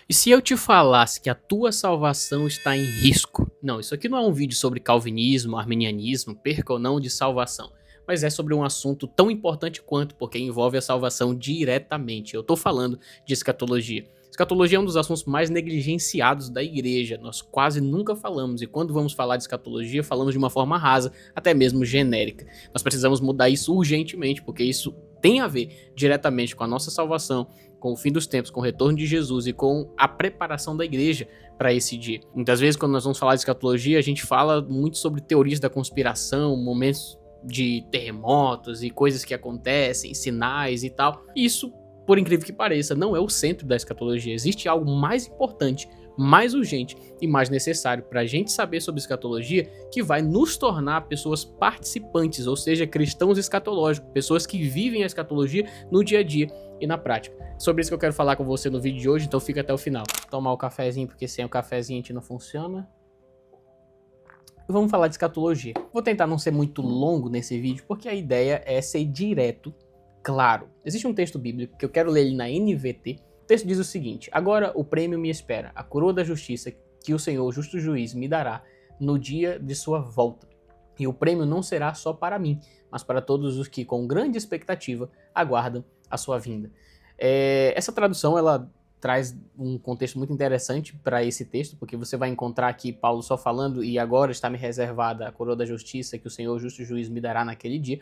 E se eu te falasse que a tua salvação está em risco? Não, isso aqui não é um vídeo sobre calvinismo, arminianismo, perca ou não de salvação. Mas é sobre um assunto tão importante quanto, porque envolve a salvação diretamente. Eu estou falando de escatologia. Escatologia é um dos assuntos mais negligenciados da igreja. Nós quase nunca falamos, e quando vamos falar de escatologia, falamos de uma forma rasa, até mesmo genérica. Nós precisamos mudar isso urgentemente, porque isso tem a ver diretamente com a nossa salvação, com o fim dos tempos, com o retorno de Jesus e com a preparação da igreja para esse dia. Muitas vezes, quando nós vamos falar de escatologia, a gente fala muito sobre teorias da conspiração, momentos de terremotos e coisas que acontecem, sinais e tal. Isso, por incrível que pareça, não é o centro da escatologia. Existe algo mais importante, mais urgente e mais necessário para a gente saber sobre escatologia, que vai nos tornar pessoas participantes, ou seja, cristãos escatológicos, pessoas que vivem a escatologia no dia a dia e na prática. Sobre isso que eu quero falar com você no vídeo de hoje, então fica até o final. Tomar o cafezinho, porque sem o cafezinho a gente não funciona. Vamos falar de escatologia. Vou tentar não ser muito longo nesse vídeo, porque a ideia é ser direto, claro. Existe um texto bíblico que eu quero ler ele na NVT. O texto diz o seguinte: agora o prêmio me espera, a coroa da justiça que o Senhor, justo juiz, me dará no dia de sua volta. E o prêmio não será só para mim, mas para todos os que com grande expectativa aguardam a sua vinda. Essa tradução, ela traz um contexto muito interessante para esse texto, porque você vai encontrar aqui Paulo só falando, e agora está me reservada a coroa da justiça que o Senhor, justo juiz, me dará naquele dia,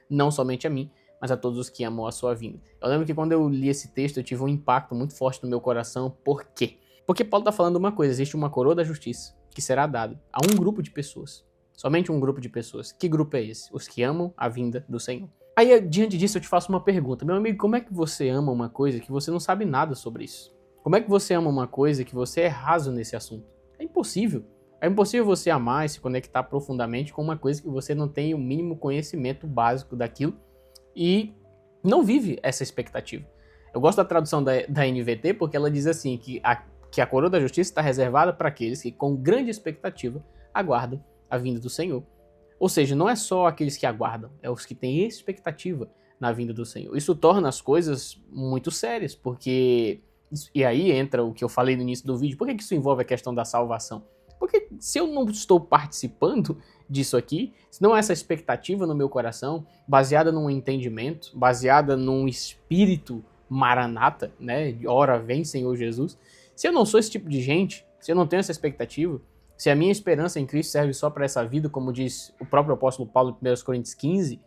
não somente a mim, mas a todos os que amam a sua vinda. Eu lembro que quando eu li esse texto, eu tive um impacto muito forte no meu coração. Por quê? Porque Paulo está falando uma coisa: existe uma coroa da justiça que será dada a um grupo de pessoas, somente um grupo de pessoas. Que grupo é esse? Os que amam a vinda do Senhor. Aí, diante disso, eu te faço uma pergunta. Meu amigo, como é que você ama uma coisa que você não sabe nada sobre isso? Como é que você ama uma coisa que você é raso nesse assunto? É impossível. É impossível você amar e se conectar profundamente com uma coisa que você não tem o mínimo conhecimento básico daquilo e não vive essa expectativa. Eu gosto da tradução da NVT porque ela diz assim, que a coroa da justiça está reservada para aqueles que com grande expectativa aguardam a vinda do Senhor. Ou seja, não é só aqueles que aguardam, é os que têm expectativa na vinda do Senhor. Isso torna as coisas muito sérias, porque... E aí entra o que eu falei no início do vídeo. Por que isso envolve a questão da salvação? Porque se eu não estou participando disso aqui, se não há essa expectativa no meu coração, baseada num entendimento, baseada num espírito maranata, né? Ora vem, Senhor Jesus. Se eu não sou esse tipo de gente, se eu não tenho essa expectativa, se a minha esperança em Cristo serve só para essa vida, como diz o próprio apóstolo Paulo em 1 Coríntios 15,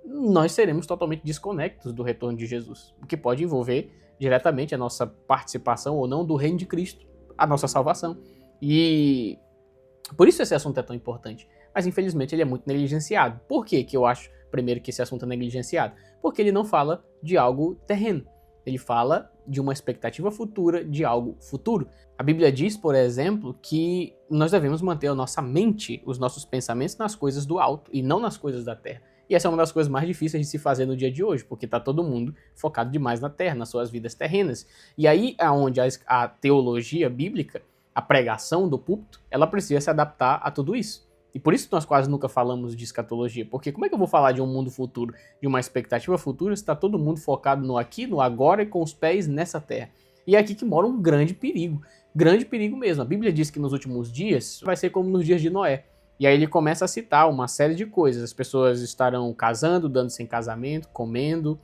nós seremos totalmente desconectos do retorno de Jesus, o que pode envolver diretamente a nossa participação ou não do reino de Cristo, a nossa salvação. E por isso esse assunto é tão importante. Mas infelizmente ele é muito negligenciado. Por que eu acho, primeiro, que esse assunto é negligenciado? Porque ele não fala de algo terreno. Ele fala de uma expectativa futura, de algo futuro. A Bíblia diz, por exemplo, que nós devemos manter a nossa mente, os nossos pensamentos nas coisas do alto e não nas coisas da terra. E essa é uma das coisas mais difíceis de se fazer no dia de hoje, porque está todo mundo focado demais na terra, nas suas vidas terrenas. E aí é onde a teologia bíblica, a pregação do púlpito, ela precisa se adaptar a tudo isso. E por isso nós quase nunca falamos de escatologia, porque como é que eu vou falar de um mundo futuro, de uma expectativa futura, se está todo mundo focado no aqui, no agora e com os pés nessa terra? E é aqui que mora um grande perigo mesmo. A Bíblia diz que nos últimos dias vai ser como nos dias de Noé. E aí ele começa a citar uma série de coisas. As pessoas estarão casando, dando-se em casamento, comendo,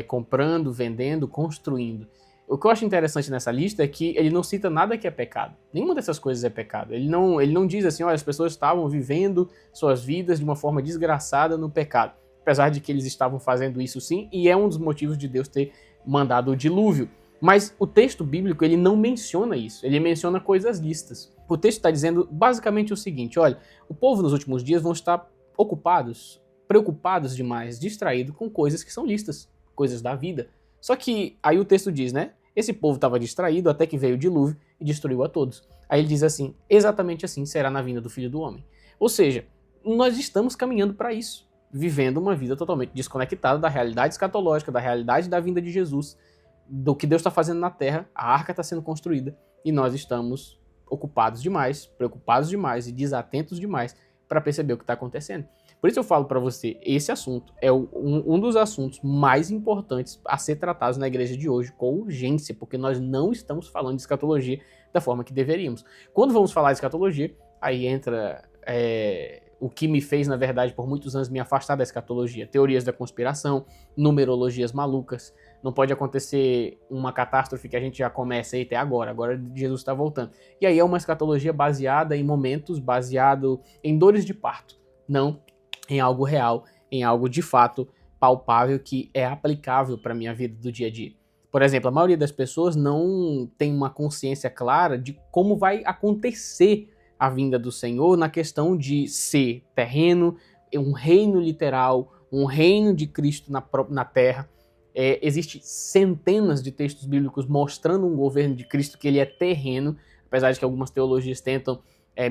comprando, vendendo, construindo. O que eu acho interessante nessa lista é que ele não cita nada que é pecado. Nenhuma dessas coisas é pecado. Ele não diz assim, olha, as pessoas estavam vivendo suas vidas de uma forma desgraçada no pecado. Apesar de que eles estavam fazendo isso sim, e é um dos motivos de Deus ter mandado o dilúvio. Mas o texto bíblico, ele não menciona isso. Ele menciona coisas listas. O texto está dizendo basicamente o seguinte, olha, o povo nos últimos dias vão estar ocupados, preocupados demais, distraídos com coisas que são listas, coisas da vida. Só que aí o texto diz, né? Esse povo estava distraído até que veio o dilúvio e destruiu a todos. Aí ele diz assim, exatamente assim será na vinda do Filho do Homem. Ou seja, nós estamos caminhando para isso, vivendo uma vida totalmente desconectada da realidade escatológica, da realidade da vinda de Jesus, do que Deus está fazendo na Terra. A arca está sendo construída e nós estamos ocupados demais, preocupados demais e desatentos demais para perceber o que está acontecendo. Por isso eu falo para você, esse assunto é um dos assuntos mais importantes a ser tratados na igreja de hoje com urgência, porque nós não estamos falando de escatologia da forma que deveríamos. Quando vamos falar de escatologia, aí entra o que me fez, na verdade, por muitos anos me afastar da escatologia. Teorias da conspiração, numerologias malucas. Não pode acontecer uma catástrofe que a gente já começa aí até agora Jesus está voltando. E aí é uma escatologia baseada em momentos, baseado em dores de parto, não em algo real, em algo de fato palpável que é aplicável para a minha vida do dia a dia. Por exemplo, a maioria das pessoas não tem uma consciência clara de como vai acontecer a vinda do Senhor na questão de ser terreno, um reino literal, um reino de Cristo na terra. Existem centenas de textos bíblicos mostrando um governo de Cristo que ele é terreno, apesar de que algumas teologias tentam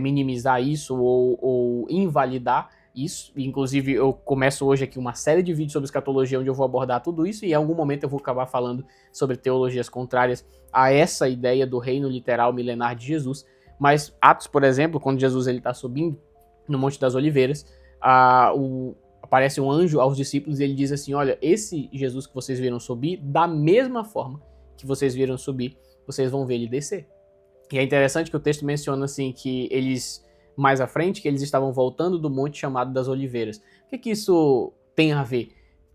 minimizar isso ou invalidar isso. Inclusive, eu começo hoje aqui uma série de vídeos sobre escatologia onde eu vou abordar tudo isso e em algum momento eu vou acabar falando sobre teologias contrárias a essa ideia do reino literal milenar de Jesus. Mas Atos, por exemplo, quando Jesus está subindo no Monte das Oliveiras, aparece um anjo aos discípulos e ele diz assim, olha, esse Jesus que vocês viram subir, da mesma forma que vocês viram subir, vocês vão ver ele descer. E é interessante que o texto menciona assim que eles, mais à frente, que eles estavam voltando do monte chamado das Oliveiras. O que isso tem a ver?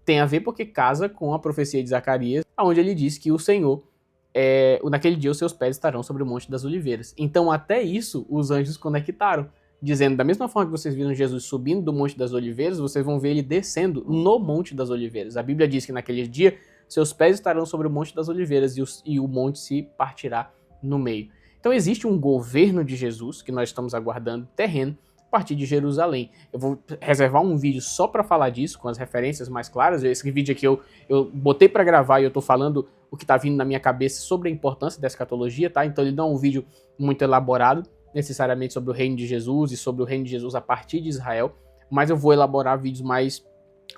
Tem a ver porque casa com a profecia de Zacarias, onde ele diz que o Senhor, naquele dia os seus pés estarão sobre o Monte das Oliveiras. Então até isso os anjos conectaram, dizendo, da mesma forma que vocês viram Jesus subindo do Monte das Oliveiras, vocês vão ver ele descendo no Monte das Oliveiras. A Bíblia diz que naquele dia seus pés estarão sobre o Monte das Oliveiras e o monte se partirá no meio. Então existe um governo de Jesus que nós estamos aguardando terreno a partir de Jerusalém. Eu vou reservar um vídeo só para falar disso, com as referências mais claras. Esse vídeo aqui eu botei para gravar e eu tô falando o que tá vindo na minha cabeça sobre a importância da escatologia, tá? Então ele não é um vídeo muito elaborado, necessariamente sobre o reino de Jesus e sobre o reino de Jesus a partir de Israel, mas eu vou elaborar vídeos mais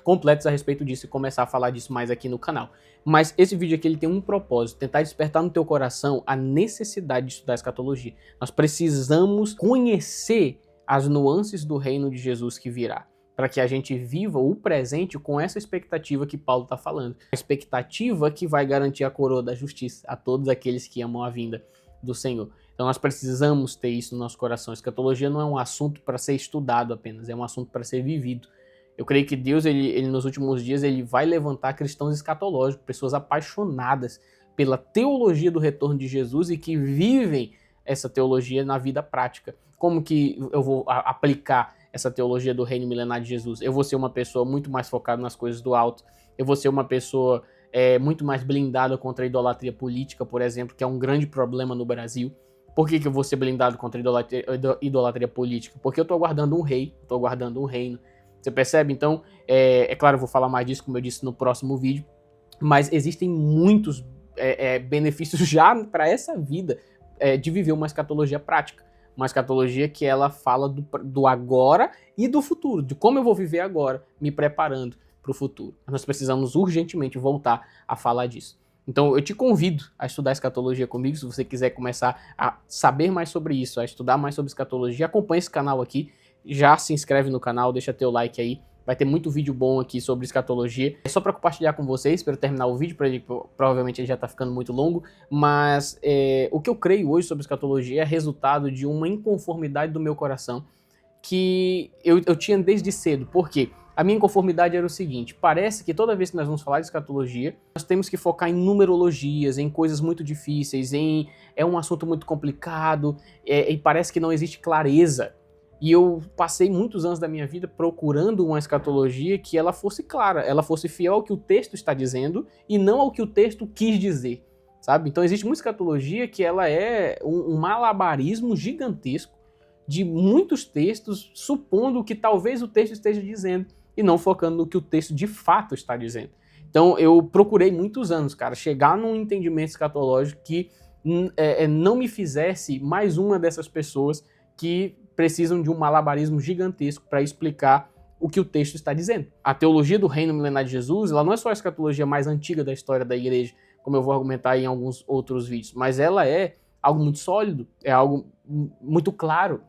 completos a respeito disso e começar a falar disso mais aqui no canal. Mas esse vídeo aqui ele tem um propósito, tentar despertar no teu coração a necessidade de estudar a escatologia. Nós precisamos conhecer as nuances do reino de Jesus que virá, para que a gente viva o presente com essa expectativa que Paulo está falando. A expectativa que vai garantir a coroa da justiça a todos aqueles que amam a vinda do Senhor. Então nós precisamos ter isso no nosso coração. A escatologia não é um assunto para ser estudado apenas, é um assunto para ser vivido. Eu creio que Deus, ele nos últimos dias, ele vai levantar cristãos escatológicos, pessoas apaixonadas pela teologia do retorno de Jesus e que vivem essa teologia na vida prática. Como que eu vou aplicar essa teologia do reino milenar de Jesus? Eu vou ser uma pessoa muito mais focada nas coisas do alto, eu vou ser uma pessoa muito mais blindada contra a idolatria política, por exemplo, que é um grande problema no Brasil. Por que eu vou ser blindado contra a idolatria política? Porque eu estou aguardando um rei, estou aguardando um reino. Você percebe? Então, é claro, eu vou falar mais disso, como eu disse no próximo vídeo, mas existem muitos benefícios já para essa vida de viver uma escatologia prática. Uma escatologia que ela fala do agora e do futuro, de como eu vou viver agora, me preparando para o futuro. Nós precisamos urgentemente voltar a falar disso. Então eu te convido a estudar escatologia comigo, se você quiser começar a saber mais sobre isso, a estudar mais sobre escatologia, acompanhe esse canal aqui, já se inscreve no canal, deixa teu like aí, vai ter muito vídeo bom aqui sobre escatologia. É só para compartilhar com vocês, para eu terminar o vídeo, provavelmente ele já está ficando muito longo, mas o que eu creio hoje sobre escatologia é resultado de uma inconformidade do meu coração que eu tinha desde cedo. Por quê? A minha inconformidade era o seguinte: parece que toda vez que nós vamos falar de escatologia, nós temos que focar em numerologias, em coisas muito difíceis, é um assunto muito complicado, e parece que não existe clareza. E eu passei muitos anos da minha vida procurando uma escatologia que ela fosse clara, ela fosse fiel ao que o texto está dizendo e não ao que o texto quis dizer, sabe? Então existe muita escatologia que ela é um malabarismo gigantesco de muitos textos, supondo que talvez o texto esteja dizendo e não focando no que o texto de fato está dizendo. Então eu procurei muitos anos, cara, chegar num entendimento escatológico que não me fizesse mais uma dessas pessoas que precisam de um malabarismo gigantesco para explicar o que o texto está dizendo. A teologia do reino milenar de Jesus, ela não é só a escatologia mais antiga da história da igreja, como eu vou argumentar em alguns outros vídeos, mas ela é algo muito sólido, é algo muito claro.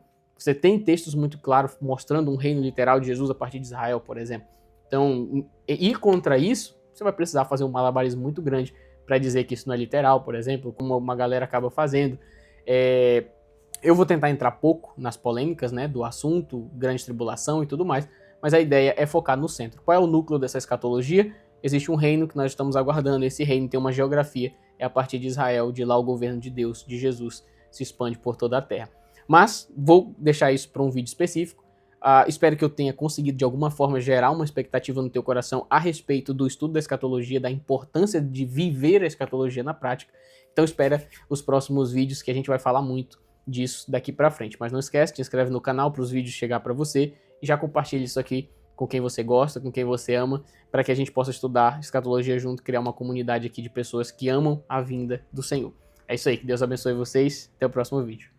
Você tem textos muito claros mostrando um reino literal de Jesus a partir de Israel, por exemplo. Então, ir contra isso, você vai precisar fazer um malabarismo muito grande para dizer que isso não é literal, por exemplo, como uma galera acaba fazendo. Eu vou tentar entrar pouco nas polêmicas, né, do assunto, grande tribulação e tudo mais, mas a ideia é focar no centro. Qual é o núcleo dessa escatologia? Existe um reino que nós estamos aguardando, esse reino tem uma geografia, é a partir de Israel, de lá o governo de Deus, de Jesus, se expande por toda a terra. Mas vou deixar isso para um vídeo específico. Espero que eu tenha conseguido de alguma forma gerar uma expectativa no teu coração a respeito do estudo da escatologia, da importância de viver a escatologia na prática. Então espera os próximos vídeos que a gente vai falar muito disso daqui para frente. Mas não esquece, te inscreve no canal para os vídeos chegar para você e já compartilha isso aqui com quem você gosta, com quem você ama, para que a gente possa estudar escatologia junto, criar uma comunidade aqui de pessoas que amam a vinda do Senhor. É isso aí, que Deus abençoe vocês, até o próximo vídeo.